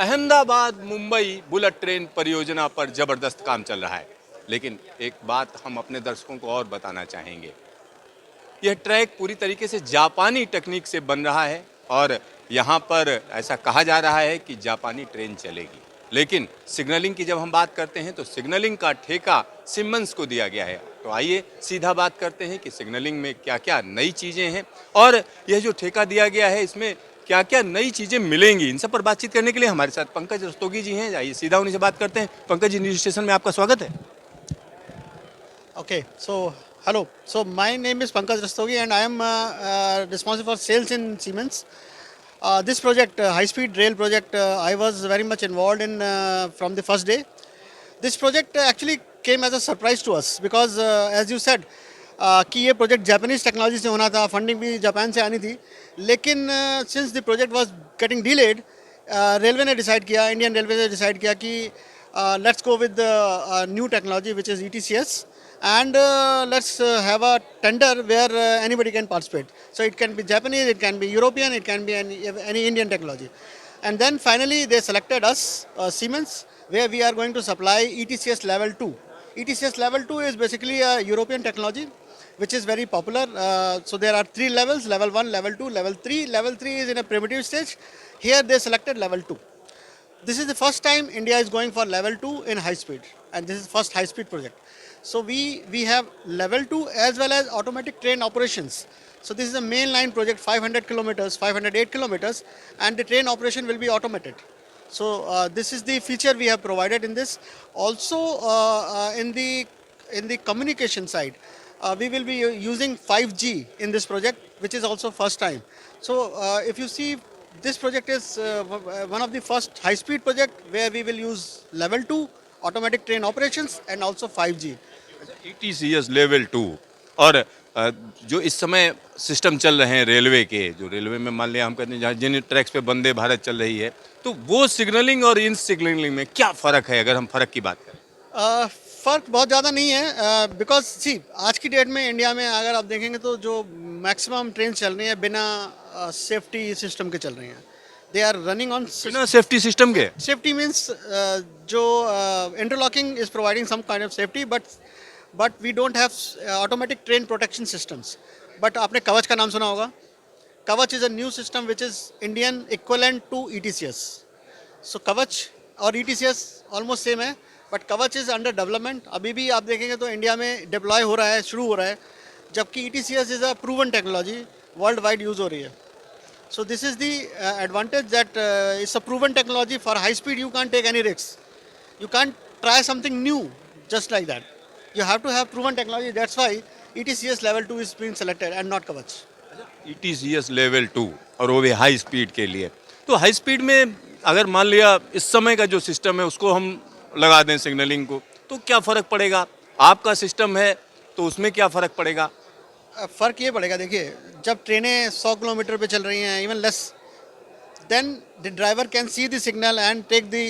Ahmedabad Mumbai bullet train परियोजना पर जबरदस्त काम चल रहा है। लेकिन एक बात हम अपने दर्शकों को और बताना चाहेंगे। यह ट्रैक पूरी तरीके से जापानी टेक्निक से बन रहा है और यहाँ पर ऐसा कहा जा रहा है कि जापानी ट्रेन चलेगी। लेकिन सिग्नलिंग की जब हम बात करते हैं तो सिग्नलिंग का ठेका सिमंस को दिया गया है। तो आइए सीधा बात करते हैं कि सिग्नलिंग में क्या क्या नई चीज़ें हैं और यह जो ठेका दिया गया है इसमें क्या क्या नई चीज़ें मिलेंगी। इन सब पर बातचीत करने के लिए हमारे साथ पंकज रस्तोगी जी हैं। आइए सीधा उन्हीं से बात करते हैं। पंकज जी, न्यूज स्टेशन में आपका स्वागत है। Okay, so hello. So my name is Pankaj Rastogi and I am responsible for sales in Siemens. This project, high-speed rail project, I was very much involved in from the first day. This project actually came as a surprise to us because as you said कि ये project Japanese technology से होना था, funding भी Japan से आनी थी, लेकिन since the project was getting delayed, railway ने डिसाइड किया, इंडियन रेलवे ने डिसाइड किया कि let's go with the new technology which is ETCS and let's have a tender where anybody can participate. So it can be Japanese, it can be European, it can be any Indian technology. And then finally they selected us, Siemens, where we are going to supply ETCS level 2. ETCS level 2 is basically a European technology which is very popular. So there are three levels, level 1, level 2, level 3. Level 3 is in a primitive stage. Here they selected level 2. This is the first time India is going for level 2 in high speed, and this is first high speed project. So we have level 2 as well as automatic train operations. So this is a main line project, 500 kilometers, 508 kilometers, and the train operation will be automated. So this is the feature we have provided in this. Also in the communication side, we will be using 5G in this project, which is also first time. So if you see, this project is one of the first high-speed project where we will use level 2 automatic train operations and also 5G. ETCS level 2 और जो इस समय system चल रहे हैं railway के, जो railway में मान लिया हम कहते हैं जहाँ जिन ट्रैक्स पे वंदे भारत चल रही है, तो वो सिग्नलिंग और इन सिग्नलिंग में क्या फ़र्क है अगर हम फ़र्क की बात करें? फ़र्क बहुत ज़्यादा नहीं है बिकॉज सी आज की डेट में इंडिया में अगर आप देखेंगे तो जो मैक्सिमम ट्रेन चल रही हैं बिना सेफ्टी सिस्टम के चल रही हैं. दे आर रनिंग ऑन बिना सेफ्टी सिस्टम के? सेफ्टी मीन्स जो interlocking is providing some kind of safety but we don't have automatic train protection systems. But आपने कवच का नाम सुना होगा. Kavach is a new system which is Indian equivalent to ETCS. So Kavach और ETCS almost same है, but Kavach is under development. अभी भी आप देखेंगे तो इंडिया में डिप्लॉय हो रहा है, शुरू हो रहा है, जबकि ETCS is a proven technology, world wide use हो रही है. So this is the advantage that it's a proven technology. For high speed you can't take any risks. You can't try something new just like that. You have to have proven technology. That's why ETCS level 2 is being selected and not Kavach. ETCS level 2 और वो भी high speed के लिए। तो high speed में अगर मान लिया इस समय का जो सिस्टम है उसको हम लगा दें सिग्नलिंग को, तो क्या फ़र्क पड़ेगा? आपका सिस्टम है तो उसमें क्या फ़र्क पड़ेगा? फ़र्क ये पड़ेगा, देखिए जब ट्रेनें 100 किलोमीटर पे चल रही हैं, even less, then the driver can see the signal and take the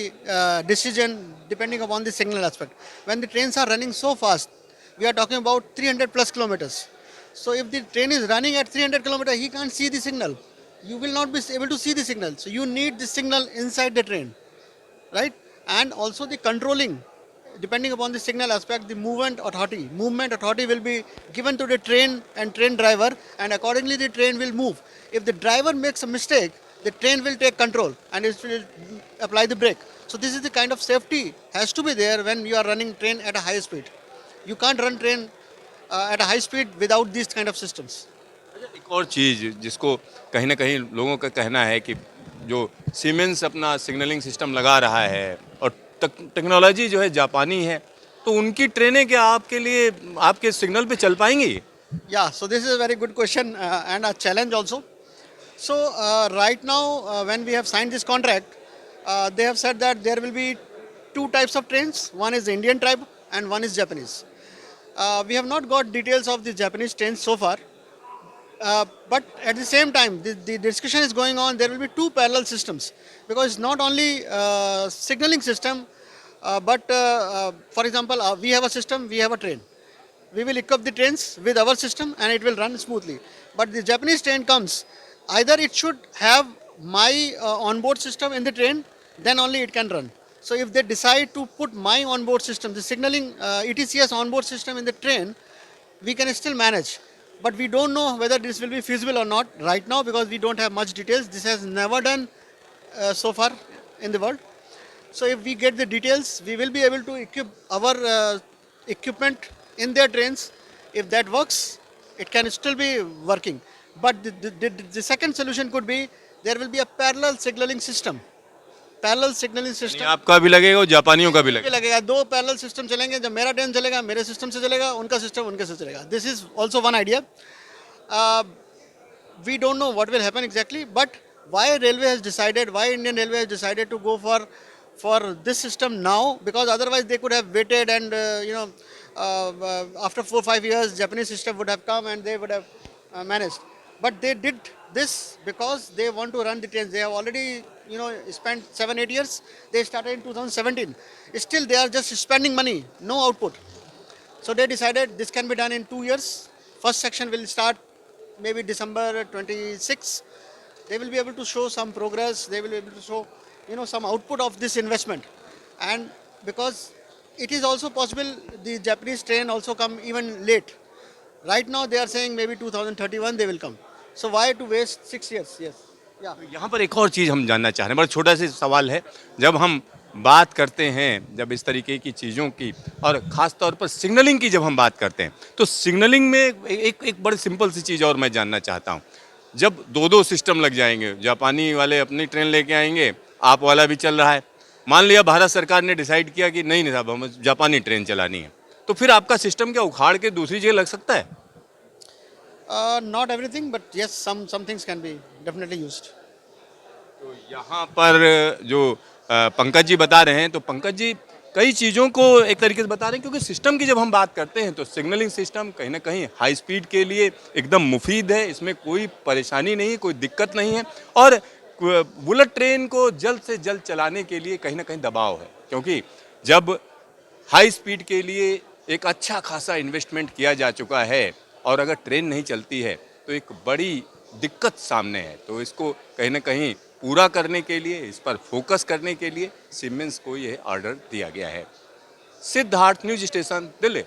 decision depending upon the signal aspect. When the trains are running so fast, we are talking about 300 plus kilometers. So if the train is running at 300 kilometers, he can't see the signal. You will not be able to see the signal. So you need the signal inside the train, right? And also the controlling, depending upon the signal aspect, the movement authority will be given to the train and train driver, and accordingly the train will move. If the driver makes a mistake, the train will take control and it will apply the brake. So this is the kind of safety has to be there when you are running train at a high speed. You can't run train at a high speed without these kind of systems. एक और चीज़ जिसको कहीं ना कहीं लोगों का कहना है कि जो सीमेंस अपना सिग्नलिंग सिस्टम लगा रहा है और टेक्नोलॉजी जो है जापानी है, तो उनकी ट्रेनें क्या आपके लिए आपके सिग्नल पे चल पाएंगी? Yeah, so this is a very good question and a challenge also. So right now when we have signed this contract, they have said that there will be two types of trains. One is the Indian type and one is Japanese. We have not got details of the Japanese trains so far. But at the same time, the discussion is going on. There will be two parallel systems because it's not only signaling system, but for example, we have a system, we have a train. We will equip the trains with our system and it will run smoothly. But the Japanese train comes, either it should have my onboard system in the train then only it can run. So if they decide to put my onboard system, the signaling ETCS onboard system in the train, we can still manage. But we don't know whether this will be feasible or not right now because we don't have much details. This has never done so far in the world. So if we get the details, we will be able to equip our equipment in their trains. If that works, it can still be working. But the second solution could be there will be a parallel signaling system. Parallel signalling यानी system आपका भी लगेगा और जापानियों का भी भी लगेगा। लगेगा, दो पैरेलल सिस्टम चलेंगे, जब मेरा ट्रेन चलेगा मेरे सिस्टम से चलेगा, उनका सिस्टम उनके से चलेगा. This is also one idea. We don't know what will happen exactly, but why railway has decided, why Indian Railway has decided to go for this system now, because otherwise they could have waited and after 4-5 years Japanese system would have come and they would have managed. But they did this because they want to run the trains. They have already spent 7-8 years. They started in 2017. Still they are just spending money, no output. So they decided this can be done in 2 years. First section will start maybe December 26. They will be able to show some progress. They will be able to show some output of this investment. And because it is also possible the Japanese train also come even late. Right now they are saying maybe 2031 they will come. So why to waste 6 years? Yes. Yeah. यहाँ पर एक और चीज़ हम जानना चाह रहे हैं, बड़ा छोटा सा सवाल है। जब हम बात करते हैं, जब इस तरीके की चीज़ों की और ख़ास तौर पर सिग्नलिंग की जब हम बात करते हैं, तो सिग्नलिंग में एक बड़ी सिंपल सी चीज़ और मैं जानना चाहता हूँ। जब दो सिस्टम लग जाएंगे, जापानी वाले अपनी ट्रेन लेके आएंगे, आप वाला भी चल रहा है, मान लिया भारत सरकार ने डिसाइड किया कि नहीं साहब हमें जापानी ट्रेन चलानी है, तो फिर आपका सिस्टम क्या उखाड़ के दूसरी जगह लग सकता है? Not everything, but yes, some things can be definitely used. तो यहाँ पर जो पंकज जी बता रहे हैं, तो पंकज जी कई चीज़ों को एक तरीके से बता रहे हैं, क्योंकि सिस्टम की जब हम बात करते हैं तो सिग्नलिंग सिस्टम कहीं ना कहीं हाई स्पीड के लिए एकदम मुफीद है, इसमें कोई परेशानी नहीं, कोई दिक्कत नहीं है, और बुलेट ट्रेन को जल्द से जल्द चलाने के लिए कहीं ना कहीं दबाव है, क्योंकि जब हाई स्पीड के लिए एक अच्छा खासा इन्वेस्टमेंट किया जा चुका है और अगर ट्रेन नहीं चलती है तो एक बड़ी दिक्कत सामने है। तो इसको कहीं ना कहीं पूरा करने के लिए, इस पर फोकस करने के लिए सीमेंस को ये ऑर्डर दिया गया है। Siddharth, news station, Delhi.